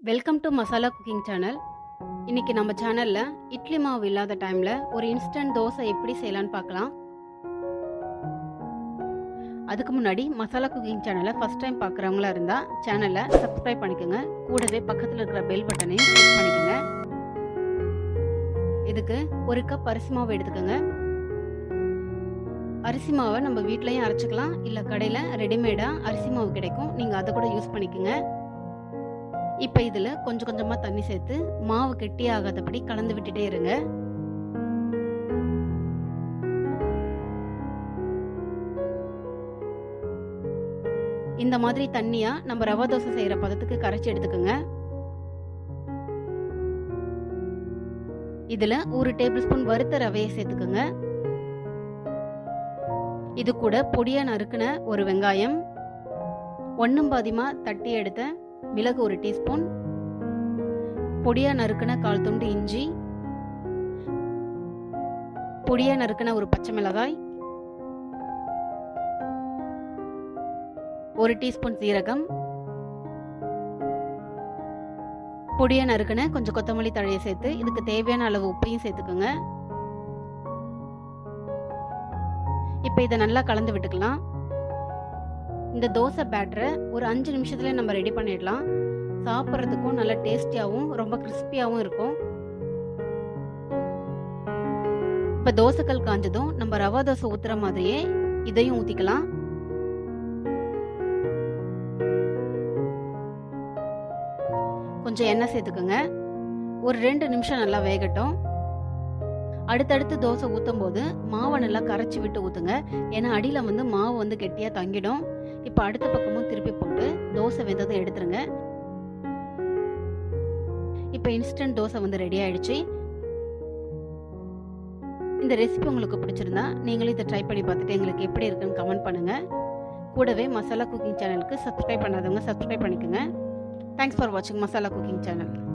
Welcome to masala cooking channel. இன்னைக்கு நம்ம சேனல்ல இட்லி மாவு இல்லாத டைம்ல ஒரு இன்ஸ்டன்ட் தோசை எப்படி செய்யலாம்னு பார்க்கலாம். அதுக்கு முன்னாடி மசாலா குக்கிங் சேனலை ஃபர்ஸ்ட் டைம் பார்க்குறவங்களா இருந்தால் சேனலை சப்ஸ்கிரைப் பண்ணிக்கோங்க. கூடவே பக்கத்தில் இருக்கிற பெல் பட்டனையும் கிளிக் பண்ணிக்கோங்க. இதுக்கு ஒரு கப் அரிசி மாவு எடுத்துக்கோங்க. அரிசி மாவை நம்ம வீட்லேயும் அரைச்சிக்கலாம், இல்லை கடையில் ரெடிமேடாக அரிசி மாவு கிடைக்கும், நீங்கள் அதை கூட யூஸ் பண்ணிக்கோங்க. இப்போ இதில் கொஞ்சம் கொஞ்சமாக தண்ணி சேர்த்து மாவு கெட்டியாகாதபடி கலந்து விட்டுட்டே இருங்க. இந்த மாதிரி தண்ணியா நம்ம ரவா தோசை செய்யற பதத்துக்கு கரைச்சி எடுத்துக்கோங்க. இதுல 1 டேபிள் ஸ்பூன் வறுத்த ரவையை சேர்த்துக்கோங்க. இது கூட பொடியா நறுக்குன ஒரு வெங்காயம், 1/2 தட்டி எடுத்த மிளகு 1 டீஸ்பூன், பொடியா நறுக்குன 1/4 துண்டு இஞ்சி, பொடியா நறுக்குன ஒரு பச்சை மிளகாய், 1 டீஸ்பூன் சீரகம், பொடியா நறுக்குன கொஞ்சம் கொத்தமல்லி தழையை சேர்த்து இதுக்கு தேவையான அளவு உப்பையும் சேர்த்துக்கோங்க. இப்போ இதை நல்லா கலந்து விட்டுக்கலாம். இந்த தோசை பேட்டரை ஒரு 5 நிமிஷத்துல நம்ம ரெடி பண்ணிடலாம். சாப்பிட்றதுக்கும் நல்ல டேஸ்டியாகவும் ரொம்ப கிறிஸ்பியாகவும் இருக்கும். இப்போ தோசைக்கல் காஞ்சதும் நம்ம ரவா தோசை ஊத்துற மாதிரியே இதையும் ஊற்றிக்கலாம். கொஞ்சம் எண்ணெய் சேர்த்துக்கோங்க. ஒரு 2 நிமிஷம் நல்லா வேகட்டும். அடுத்தடுத்து தோசை ஊற்றும் போது மாவை நல்லா கரைச்சி விட்டு ஊற்றுங்க, ஏன்னா அடியில் மாவு கெட்டியாக தங்கிடும். இப்போ அடுத்த பக்கமும் திருப்பி போட்டு தோசை வெந்ததை எடுத்துருங்க. இப்போ இன்ஸ்டன்ட் தோசை ரெடி ஆயிடுச்சு. இந்த ரெசிபி உங்களுக்கு பிடிச்சிருந்தா நீங்களும் இதை ட்ரை பண்ணி பார்த்துட்டு எங்களுக்கு எப்படி இருக்குன்னு கமெண்ட் பண்ணுங்க. கூடவே மசாலா குக்கிங் சேனலுக்கு சப்ஸ்கிரைப் பண்ணாதவங்க சப்ஸ்கிரைப் பண்ணிக்கோங்க. தேங்க்ஸ் ஃபார் வாட்சிங் மசாலா குக்கிங் சேனல்.